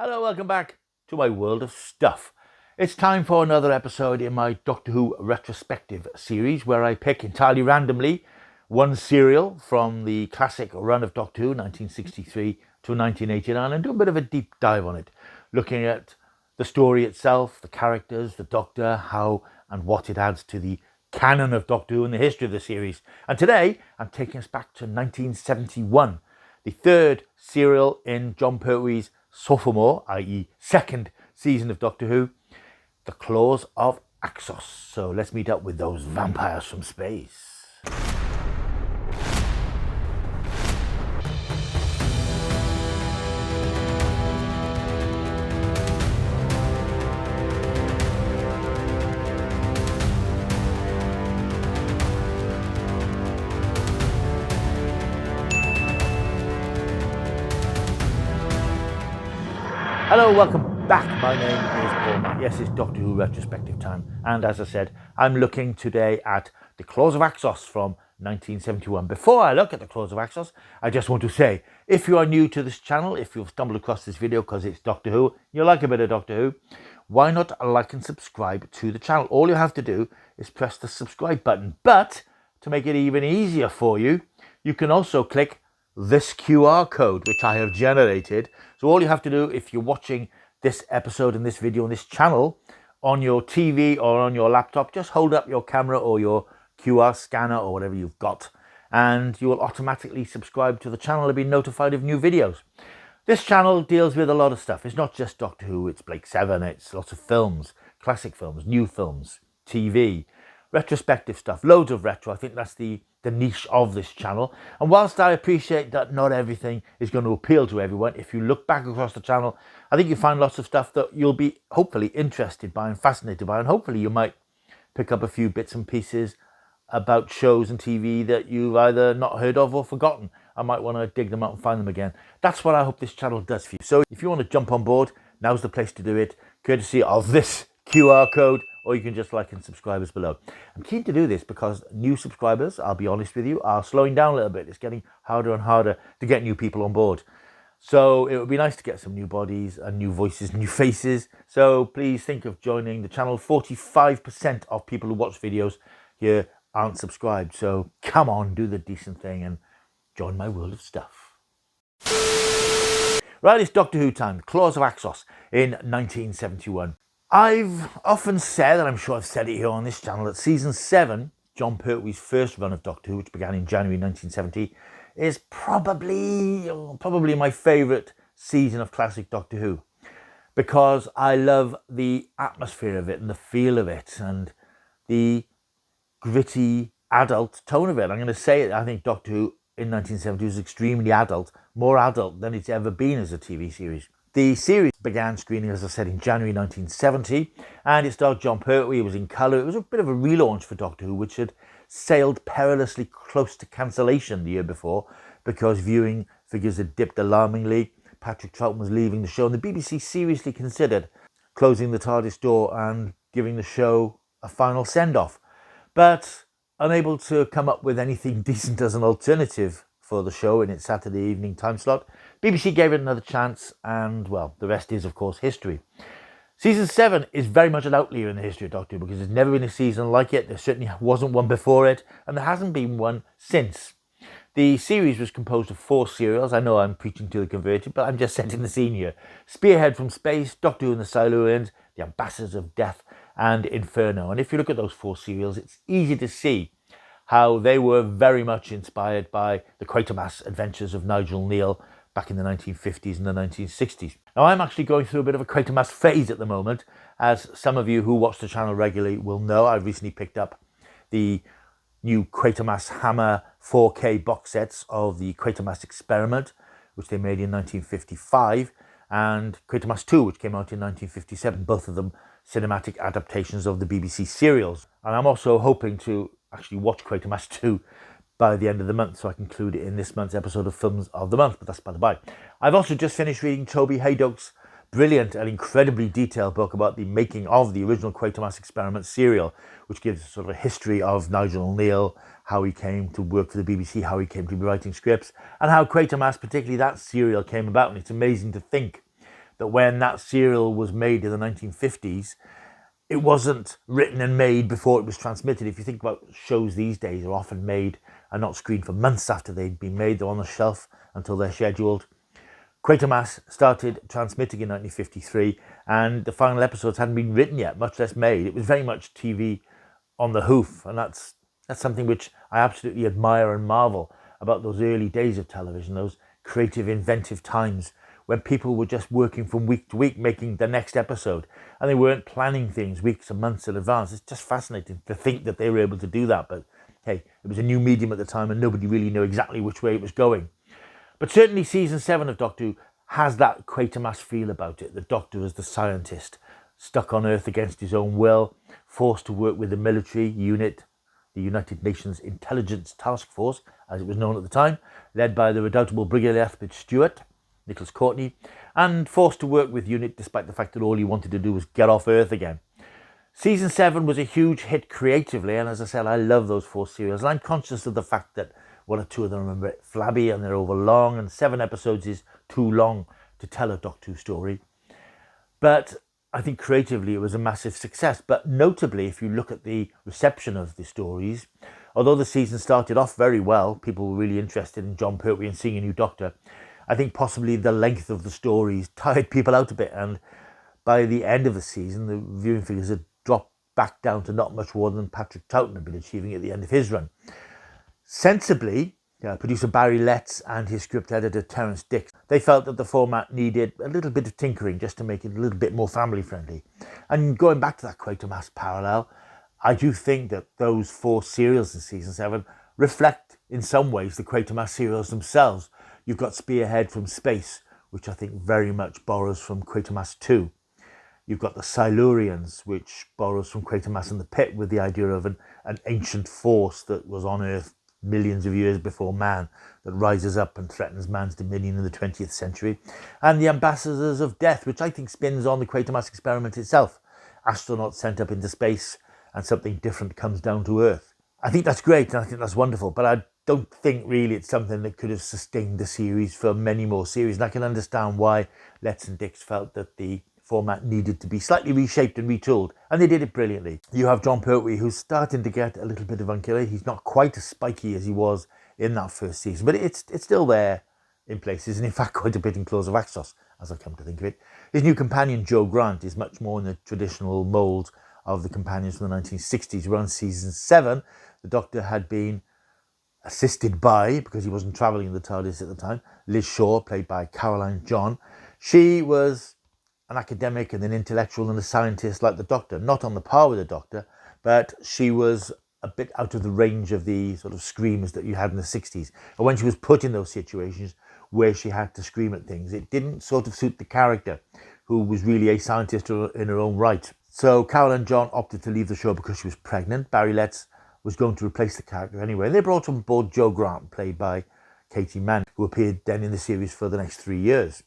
Hello, welcome back to my world of stuff. It's time for another episode in my Doctor Who retrospective series where I pick entirely randomly one serial from the classic run of Doctor Who, 1963 to 1989, and do a bit of a deep dive on it, looking at the story itself, the characters, the Doctor, how and what it adds to the canon of Doctor Who and the history of the series. And today, I'm taking us back to 1971, the third serial in Jon Pertwee's sophomore, i.e. second season of Doctor Who, The Claws of Axos. So let's meet up with those vampires from space. Hello, welcome back. My name is Paul Matt. Yes, it's Doctor Who retrospective time. And as I said, I'm looking today at The Claws of Axos from 1971. Before I look at The Claws of Axos, I just want to say, if you are new to this channel, if you've stumbled across this video because it's Doctor Who, you like a bit of Doctor Who, why not like and subscribe to the channel? All you have to do is press the subscribe button. But to make it even easier for you, you can also click this QR code, which I have generated. So all you have to do, if you're watching this episode and this video on this channel on your TV or on your laptop, just hold up your camera or your QR scanner or whatever you've got, and you will automatically subscribe to the channel and be notified of new videos. This channel deals with a lot of stuff. It's not just Doctor Who, it's Blake Seven, it's lots of films, classic films, new films, TV, retrospective stuff, loads of retro. I think that's the niche of this channel. And whilst I appreciate that not everything is going to appeal to everyone, if you look back across the channel, I think you find lots of stuff that you'll be hopefully interested by and fascinated by, and hopefully you might pick up a few bits and pieces about shows and TV that you've either not heard of or forgotten. I might want to dig them out and find them again. That's what I hope this channel does for you. So if you want to jump on board, now's the place to do it, courtesy of this QR code, or you can just like and subscribe us below. I'm keen to do this because new subscribers, I'll be honest with you, are slowing down a little bit. It's getting harder and harder to get new people on board. So it would be nice to get some new bodies and new voices, new faces. So please think of joining the channel. 45% of people who watch videos here aren't subscribed. So come on, do the decent thing and join my world of stuff. Right, it's Doctor Who time, Claws of Axos in 1971. I've often said, and I'm sure I've said it here on this channel, that Season 7, Jon Pertwee's first run of Doctor Who, which began in January 1970, is probably my favourite season of classic Doctor Who, because I love the atmosphere of it and the feel of it and the gritty adult tone of it. I'm going to say it, I think Doctor Who in 1970 was extremely adult, more adult than it's ever been as a TV series. The series began screening, as I said, in January 1970, and it starred Jon Pertwee. It was in colour. It was a bit of a relaunch for Doctor Who, which had sailed perilously close to cancellation the year before because viewing figures had dipped alarmingly. Patrick Troughton was leaving the show, and the BBC seriously considered closing the TARDIS door and giving the show a final send-off. But unable to come up with anything decent as an alternative for the show in its Saturday evening time slot, BBC gave it another chance, and, well, the rest is, of course, history. Season 7 is very much an outlier in the history of Doctor Who because there's never been a season like it. There certainly wasn't one before it, and there hasn't been one since. The series was composed of 4 serials. I know I'm preaching to the converted, but I'm just setting the scene here. Spearhead from Space, Doctor Who and the Silurians, The Ambassadors of Death, and Inferno. And if you look at those 4 serials, it's easy to see how they were very much inspired by the Quatermass adventures of Nigel Kneale back in the 1950s and the 1960s. Now, I'm actually going through a bit of a Quatermass phase at the moment. As some of you who watch the channel regularly will know, I've recently picked up the new Quatermass Hammer 4K box sets of the Quatermass Experiment, which they made in 1955, and Quatermass 2, which came out in 1957, both of them cinematic adaptations of the BBC serials. And I'm also hoping to actually watch Quatermass 2 by the end of the month, so I can include it in this month's episode of Films of the Month, but that's by the by. I've also just finished reading Toby Haydock's brilliant and incredibly detailed book about the making of the original Quatermass Experiment serial, which gives sort of a history of Nigel Kneale, how he came to work for the BBC, how he came to be writing scripts, and how Quatermass, particularly that serial, came about. And it's amazing to think that when that serial was made in the 1950s, it wasn't written and made before it was transmitted. If you think about shows these days, are often made and not screened for months after they've been made. They're on the shelf until they're scheduled. Quatermass started transmitting in 1953, and the final episodes hadn't been written yet, much less made. It was very much TV on the hoof, and that's something which I absolutely admire and marvel about those early days of television, those creative, inventive times when people were just working from week to week, making the next episode, and they weren't planning things weeks and months in advance. It's just fascinating to think that they were able to do that. But hey, it was a new medium at the time, and nobody really knew exactly which way it was going. But certainly season 7 of Doctor Who has that Quatermass feel about it. The Doctor as the scientist, stuck on Earth against his own will, forced to work with the military unit, the United Nations Intelligence Task Force, as it was known at the time, led by the redoubtable Brigadier Lethbridge Stewart, Nicholas Courtney, and forced to work with UNIT despite the fact that all he wanted to do was get off Earth again. Season 7 was a huge hit creatively, and as I said, I love those 4 serials. And I'm conscious of the fact that 1 or 2 of them are a bit flabby and they're over long, and 7 episodes is too long to tell a Doctor Who story. But I think creatively it was a massive success. But notably, if you look at the reception of the stories, although the season started off very well, people were really interested in Jon Pertwee and seeing a new Doctor, I think possibly the length of the stories tired people out a bit, and by the end of the season, the viewing figures had dropped back down to not much more than Patrick Troughton had been achieving at the end of his run. Sensibly, producer Barry Letts and his script editor Terence Dix, they felt that the format needed a little bit of tinkering just to make it a little bit more family friendly. And going back to that Quatermass parallel, I do think that those 4 serials in season 7 reflect in some ways the Quatermass serials themselves. You've got Spearhead from Space, which I think very much borrows from Quatermass 2. You've got the Silurians, which borrows from Quatermass and the Pit, with the idea of an ancient force that was on Earth millions of years before man, that rises up and threatens man's dominion in the 20th century. And the Ambassadors of Death, which I think spins on the Quatermass experiment itself. Astronauts sent up into space and something different comes down to Earth. I think that's great and I think that's wonderful, but I don't think really it's something that could have sustained the series for many more series. And I can understand why Letts and Dix felt that the format needed to be slightly reshaped and retooled, and they did it brilliantly. You have Jon Pertwee, who's starting to get a little bit of unkiller. He's not quite as spiky as he was in that first season, but it's still there in places, and in fact quite a bit in Claws of Axos, as I come to think of it. His new companion, Jo Grant, is much more in the traditional mould of the companions from the 1960s. Around season 7, the Doctor had been assisted by, because he wasn't travelling in the TARDIS at the time, Liz Shaw, played by Caroline John. She was an academic and an intellectual and a scientist like the Doctor, not on the par with the Doctor, but she was a bit out of the range of the sort of screamers that you had in the 60s. And when she was put in those situations where she had to scream at things, it didn't sort of suit the character, who was really a scientist in her own right. So Caroline John opted to leave the show because she was pregnant. Barry Letts was going to replace the character anyway. They brought on board Jo Grant, played by Katie Mann, who appeared then in the series for the next 3 years.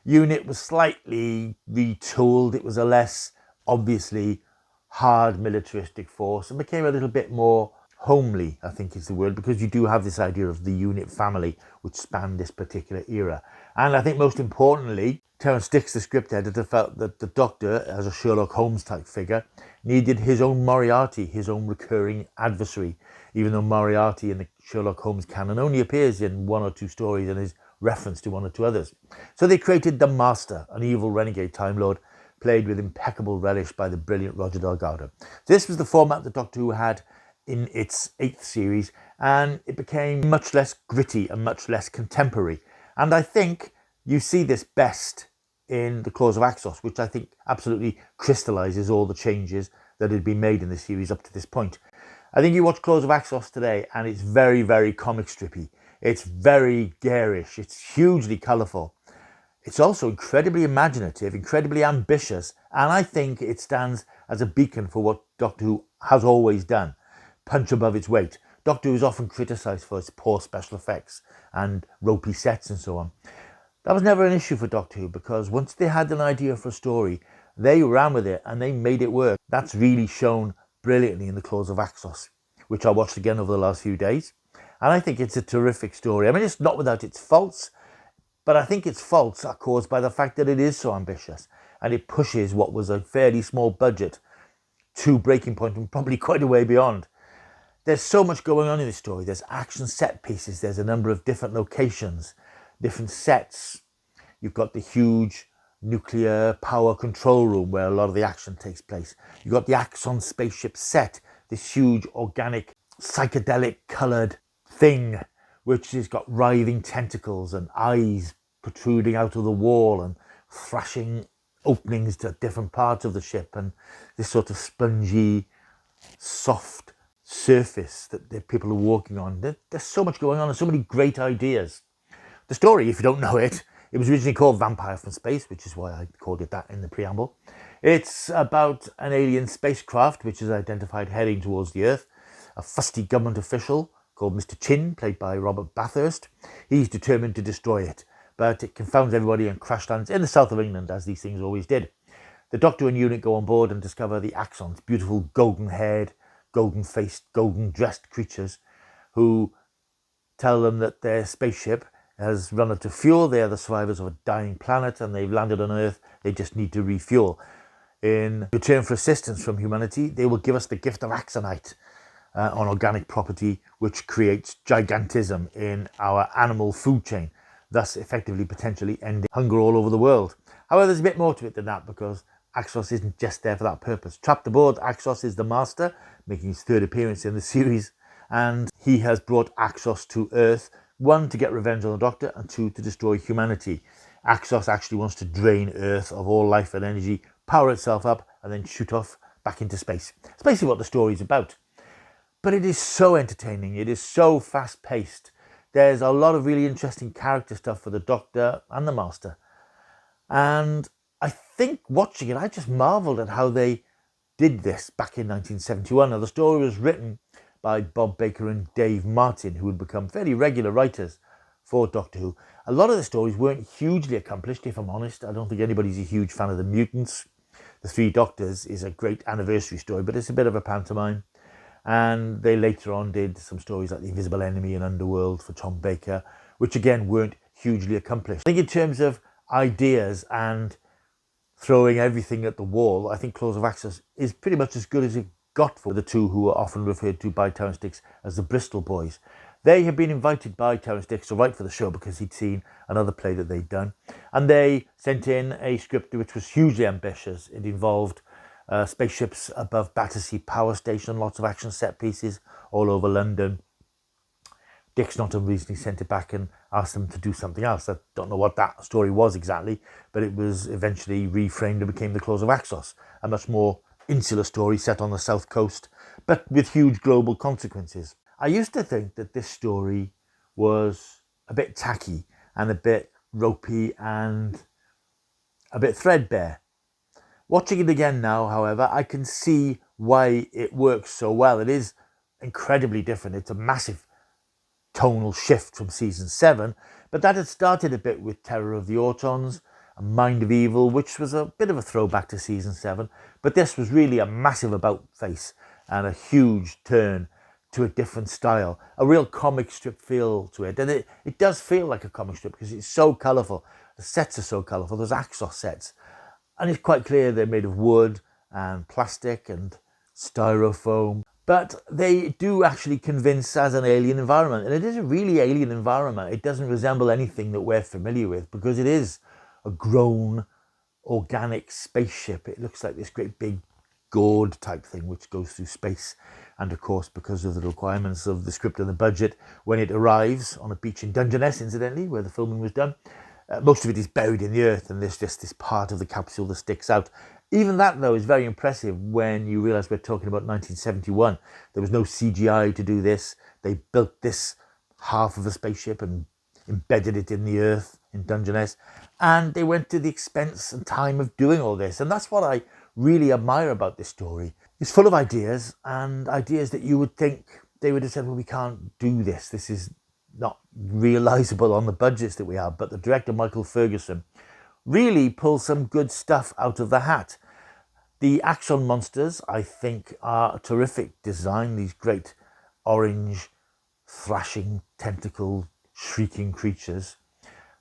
UNIT was slightly retooled. It was a less obviously hard militaristic force and became a little bit more homely, I think is the word, because you do have this idea of the UNIT family which spanned this particular era. And I think most importantly, Terence Dix, the script editor, felt that the Doctor, as a Sherlock Holmes type figure, needed his own Moriarty, his own recurring adversary, even though Moriarty in the Sherlock Holmes canon only appears in 1 or 2 stories and is reference to 1 or 2 others. So they created the Master, an evil renegade Time Lord, played with impeccable relish by the brilliant Roger Delgado. This was the format that Doctor Who had in its 8th series, and it became much less gritty and much less contemporary. And I think you see this best in the Claws of Axos, which I think absolutely crystallises all the changes that had been made in the series up to this point. I think you watch Claws of Axos today and it's very, very comic strippy. It's very garish. It's hugely colourful. It's also incredibly imaginative, incredibly ambitious, and I think it stands as a beacon for what Doctor Who has always done. Punch above its weight. Doctor Who is often criticised for its poor special effects and ropey sets and so on. That was never an issue for Doctor Who, because once they had an idea for a story, they ran with it and they made it work. That's really shown brilliantly in the Claws of Axos, which I watched again over the last few days. And I think it's a terrific story. I mean, it's not without its faults. But I think its faults are caused by the fact that it is so ambitious and it pushes what was a fairly small budget to breaking point and probably quite a way beyond. There's so much going on in this story. There's action set pieces. There's a number of different locations, different sets. You've got the huge nuclear power control room where a lot of the action takes place. You've got the Axon spaceship set, this huge organic psychedelic coloured thing which has got writhing tentacles and eyes protruding out of the wall and thrashing openings to different parts of the ship, and this sort of spongy, soft surface that the people are walking on. There's so much going on and so many great ideas. The story, if you don't know it, it was originally called Vampire from Space, which is why I called it that in the preamble. It's about an alien spacecraft which is identified heading towards the Earth. A fusty government official called Mr. Chin, played by Robert Bathurst. He's determined to destroy it, but it confounds everybody and crash lands in the south of England, as these things always did. The Doctor and unit go on board and discover the Axons, beautiful golden-haired, golden-faced, golden-dressed creatures who tell them that their spaceship has run out of fuel. They are the survivors of a dying planet and they've landed on Earth. They just need to refuel. In return for assistance from humanity, they will give us the gift of Axonite, on organic property, which creates gigantism in our animal food chain, thus effectively potentially ending hunger all over the world. However, there's a bit more to it than that, because Axos isn't just there for that purpose. Trapped aboard, Axos is the master, making his third appearance in the series, and he has brought Axos to Earth, one, to get revenge on the Doctor, and two, to destroy humanity. Axos actually wants to drain Earth of all life and energy, power itself up, and then shoot off back into space. It's basically what the story is about. But it is so entertaining. It is so fast-paced. There's a lot of really interesting character stuff for the Doctor and the Master. And I think watching it, I just marvelled at how they did this back in 1971. Now, the story was written by Bob Baker and Dave Martin, who had become fairly regular writers for Doctor Who. A lot of the stories weren't hugely accomplished, if I'm honest. I don't think anybody's a huge fan of the Mutants. The Three Doctors is a great anniversary story, but it's a bit of a pantomime. And they later on did some stories like The Invisible Enemy and Underworld for Tom Baker, which again weren't hugely accomplished. I think in terms of ideas and throwing everything at the wall, I think Claws of Axos is pretty much as good as it got for the two who are often referred to by Terence Dicks as the Bristol Boys. They had been invited by Terence Dicks to write for the show because he'd seen another play that they'd done. And they sent in a script which was hugely ambitious. It involved spaceships above Battersea Power Station, lots of action set pieces all over London. Dicks not unreasonably sent it back and asked them to do something else. I don't know what that story was exactly, but it was eventually reframed and became The Claws of Axos, a much more insular story set on the south coast, but with huge global consequences. I used to think that this story was a bit tacky and a bit ropey and a bit threadbare. Watching it again now, however, I can see why it works so well. It is incredibly different. It's a massive tonal shift from season 7, but that had started a bit with Terror of the Autons and Mind of Evil, which was a bit of a throwback to season 7, but this was really a massive about-face and a huge turn to a different style, a real comic strip feel to it. And it does feel like a comic strip because it's so colourful. The sets are so colourful. Those Axos sets. And it's quite clear they're made of wood and plastic and styrofoam. But they do actually convince as an alien environment. And it is a really alien environment. It doesn't resemble anything that we're familiar with because it is a grown, organic spaceship. It looks like this great big gourd type thing which goes through space. And of course, because of the requirements of the script and the budget, when it arrives on a beach in Dungeness, incidentally, where the filming was done, most of it is buried in the earth and there's just this part of the capsule that sticks out. Even that, though, is very impressive when you realise we're talking about 1971. There was no CGI to do this. They built this half of a spaceship and embedded it in the earth in Dungeness. And they went to the expense and time of doing all this. And that's what I really admire about this story. It's full of ideas, and ideas that you would think they would have said, well, we can't do this. This is not realisable on the budgets that we have. But the director, Michael Ferguson, really pulls some good stuff out of the hat. The Axon monsters, I think, are a terrific design. These great orange, thrashing, tentacle, shrieking creatures.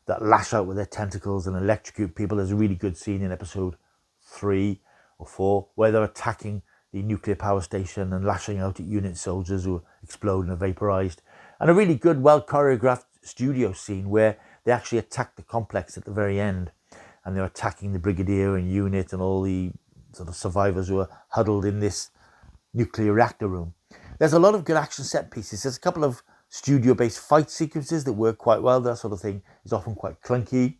that lash out with their tentacles and electrocute people. There's a really good scene in episode 3 or 4 where they're attacking the nuclear power station and lashing out at unit soldiers who explode and are vaporized. And a really good, well choreographed studio scene where they actually attack the complex at the very end, and they're attacking the brigadier and unit and all the sort of survivors who are huddled in this nuclear reactor room. There's a lot of good action set pieces. There's a couple of studio-based fight sequences that work quite well. That sort of thing is often quite clunky.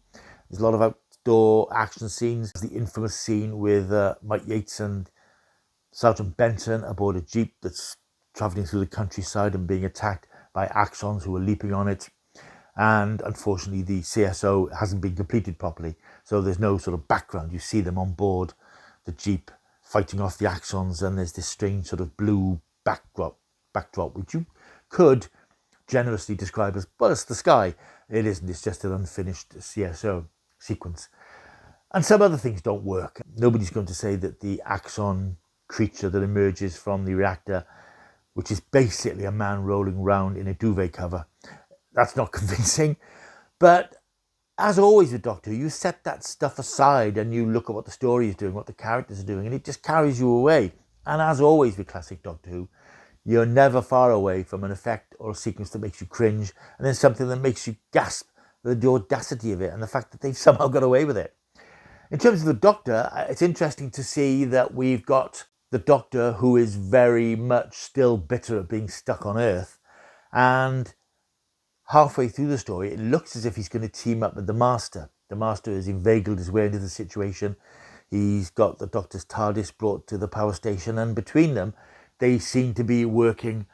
There's a lot of outdoor action scenes. There's the infamous scene with Mike Yates and Sergeant Benton aboard a jeep that's travelling through the countryside and being attacked by Axons who are leaping on it. And unfortunately, the CSO hasn't been completed properly, so there's no sort of background. You see them on board the jeep fighting off the Axons, and there's this strange sort of blue backdrop, which you could generously describe as, well, it's the sky. It isn't. It's just an unfinished CSO sequence. And some other things don't work. Nobody's going to say that the Axon creature that emerges from the reactor, which is basically a man rolling around in a duvet cover, that's not convincing. But as always with Doctor Who, you set that stuff aside and you look at what the story is doing, what the characters are doing, and it just carries you away. And as always with classic Doctor Who, you're never far away from an effect or a sequence that makes you cringe, and then something that makes you gasp at the audacity of it and the fact that they've somehow got away with it. In terms of the Doctor, it's interesting to see that we've got the Doctor who is very much still bitter at being stuck on Earth, and halfway through the story, it looks as if he's going to team up with the Master. The Master has inveigled his way into the situation. He's got the Doctor's TARDIS brought to the power station, and between them, they seem to be working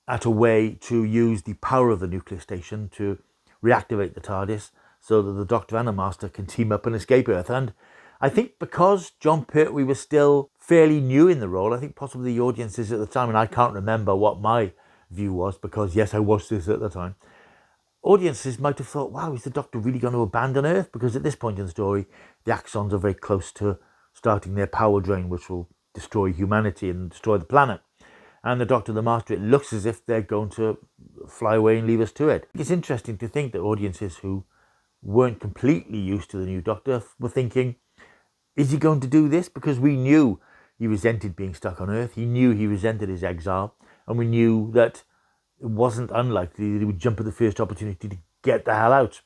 at a way to use the power of the nuclear station to reactivate the TARDIS so that the Doctor and the Master can team up and escape Earth. And I think because Jon Pertwee was still fairly new in the role, I think possibly the audiences at the time, and I can't remember what my view was because, yes, I watched this at the time, audiences might have thought, wow, is the Doctor really going to abandon Earth? Because at this point in the story, the Axons are very close to starting their power drain, which will destroy humanity and destroy the planet. And the Doctor and the Master, it looks as if they're going to fly away and leave us to it. It's interesting to think that audiences who weren't completely used to the new Doctor were thinking, is he going to do this? Because we knew he resented being stuck on Earth. He knew he resented his exile. And we knew that it wasn't unlikely that he would jump at the first opportunity to get the hell out.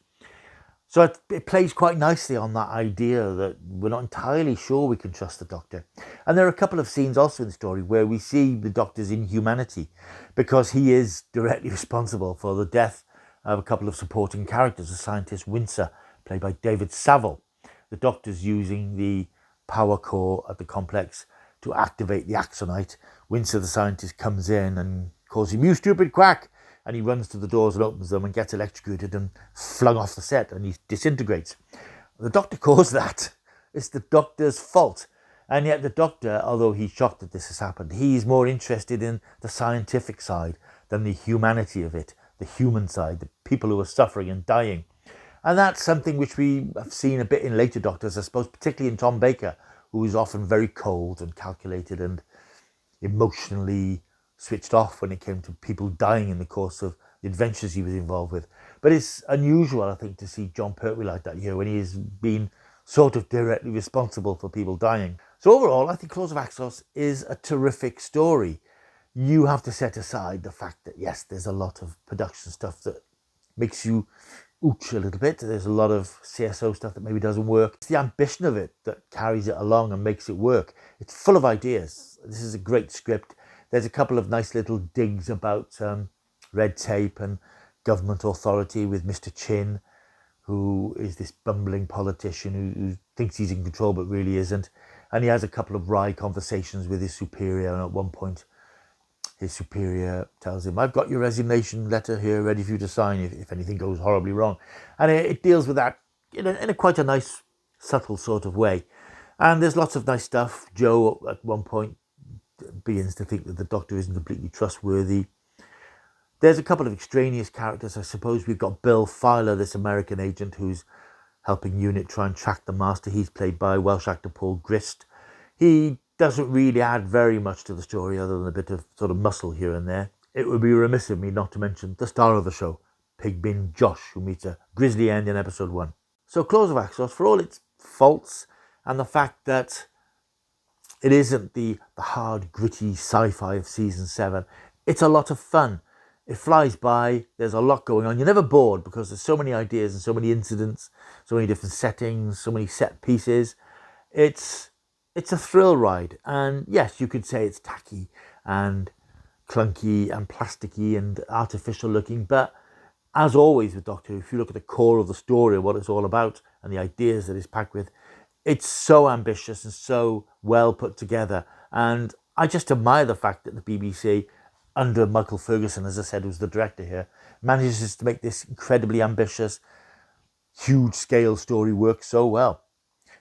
So it plays quite nicely on that idea that we're not entirely sure we can trust the Doctor. And there are a couple of scenes also in the story where we see the Doctor's inhumanity, because he is directly responsible for the death of a couple of supporting characters. The scientist Windsor, played by David Saville. The Doctor's using the power core at the complex to activate the Axonite. Windsor, the scientist, comes in and calls him, "You stupid quack!" And he runs to the doors and opens them and gets electrocuted and flung off the set, and he disintegrates. The Doctor caused that. It's the Doctor's fault. And yet the Doctor, although he's shocked that this has happened, he's more interested in the scientific side than the humanity of it, the human side, the people who are suffering and dying. And that's something which we have seen a bit in later Doctors, I suppose, particularly in Tom Baker, who is often very cold and calculated and emotionally switched off when it came to people dying in the course of the adventures he was involved with. But it's unusual, I think, to see Jon Pertwee like that here when he has been sort of directly responsible for people dying. So overall, I think Claws of Axos is a terrific story. You have to set aside the fact that, yes, there's a lot of production stuff that makes you ooch a little bit. There's a lot of CSO stuff that maybe doesn't work. It's the ambition of it that carries it along and makes it work. It's full of ideas. This is a great script. There's a couple of nice little digs about red tape and government authority with Mr. Chin, who is this bumbling politician who thinks he's in control but really isn't. And he has a couple of wry conversations with his superior, and at one point his superior tells him, "I've got your resignation letter here ready for you to sign if anything goes horribly wrong." And it deals with that in a quite a nice, subtle sort of way. And there's lots of nice stuff. Joe, at one point, begins to think that the Doctor isn't completely trustworthy. There's a couple of extraneous characters. I suppose we've got Bill Filer, this American agent who's helping UNIT try and track the Master. He's played by Welsh actor Paul Grist. He doesn't really add very much to the story other than a bit of sort of muscle here and there. It would be remiss of me not to mention the star of the show, Pigbin Josh, who meets a grisly end in episode 1. So Claws of Axos, for all its faults and the fact that it isn't the hard, gritty sci-fi of season 7, it's a lot of fun. It flies by, there's a lot going on. You're never bored because there's so many ideas and so many incidents, so many different settings, so many set pieces. It's a thrill ride. And yes, you could say it's tacky and clunky and plasticky and artificial looking, but as always with Doctor Who, if you look at the core of the story, what it's all about and the ideas that it's packed with, it's so ambitious and so well put together. And I just admire the fact that the BBC, under Michael Ferguson, as I said, who's the director here, manages to make this incredibly ambitious, huge scale story work so well.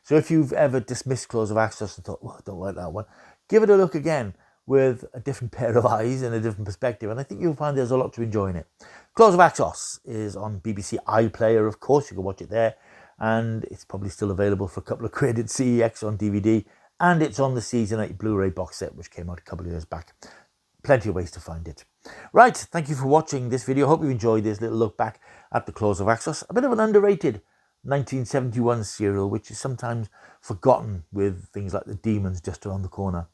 So if you've ever dismissed Claws of Axos and thought, oh, I don't like that one, give it a look again with a different pair of eyes and a different perspective. And I think you'll find there's a lot to enjoy in it. Claws of Axos is on BBC iPlayer, of course. You can watch it there. And it's probably still available for a couple of quid at CEX on DVD. And it's on the Season 8 Blu-ray box set, which came out a couple of years back. Plenty of ways to find it. Right, thank you for watching this video. Hope you enjoyed this little look back at the Claws of Axos. A bit of an underrated 1971 serial, which is sometimes forgotten with things like The Demons just around the corner.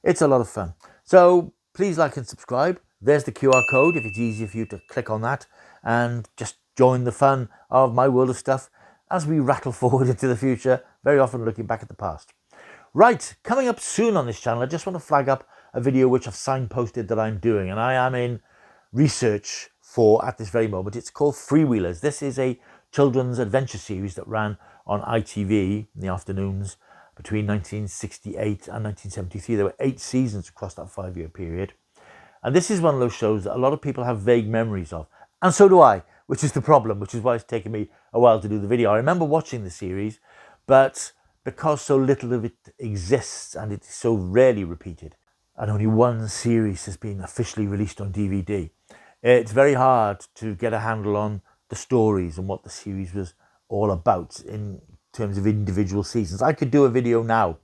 It's a lot of fun. So please like and subscribe. There's the QR code if it's easier for you to click on that and just join the fun of my world of stuff as we rattle forward into the future, very often looking back at the past. Right, coming up soon on this channel, I just want to flag up a video which I've signposted that I'm doing, and I am in research for at this very moment. It's called Freewheelers. This is a children's adventure series that ran on ITV in the afternoons between 1968 and 1973. There were 8 seasons across that 5-year period. And this is one of those shows that a lot of people have vague memories of. And so do I, which is the problem, which is why it's taken me a while to do the video. I remember watching the series, but because so little of it exists and it is so rarely repeated, and only one series has been officially released on DVD, it's very hard to get a handle on the stories and what the series was all about in terms of individual seasons. I could do a video now,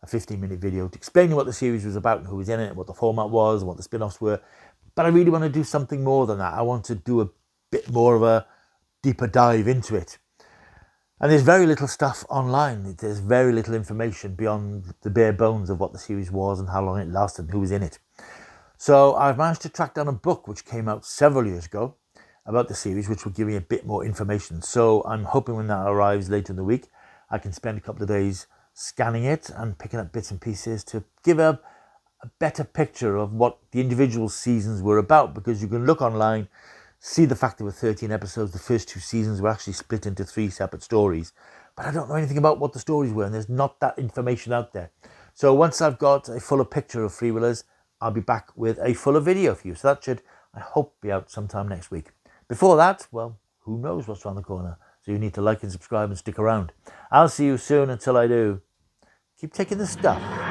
a 15-minute video, explaining what the series was about and who was in it, what the format was, and what the spin-offs were. But I really want to do something more than that. I want to do a bit more of a deeper dive into it. And there's very little stuff online. There's very little information beyond the bare bones of what the series was and how long it lasted and who was in it. So I've managed to track down a book which came out several years ago about the series, which will give me a bit more information. So I'm hoping when that arrives later in the week, I can spend a couple of days scanning it and picking up bits and pieces to give a better picture of what the individual seasons were about, because you can look online, see the fact there were 13 episodes. The first 2 seasons were actually split into 3 separate stories, but I don't know anything about what the stories were, and there's not that information out there. So once I've got a fuller picture of Freewheelers, I'll be back with a fuller video for you. So that should, I hope, be out sometime next week. Before that, well, who knows what's around the corner. So you need to like and subscribe and stick around. I'll see you soon. Until I do, keep taking the stuff.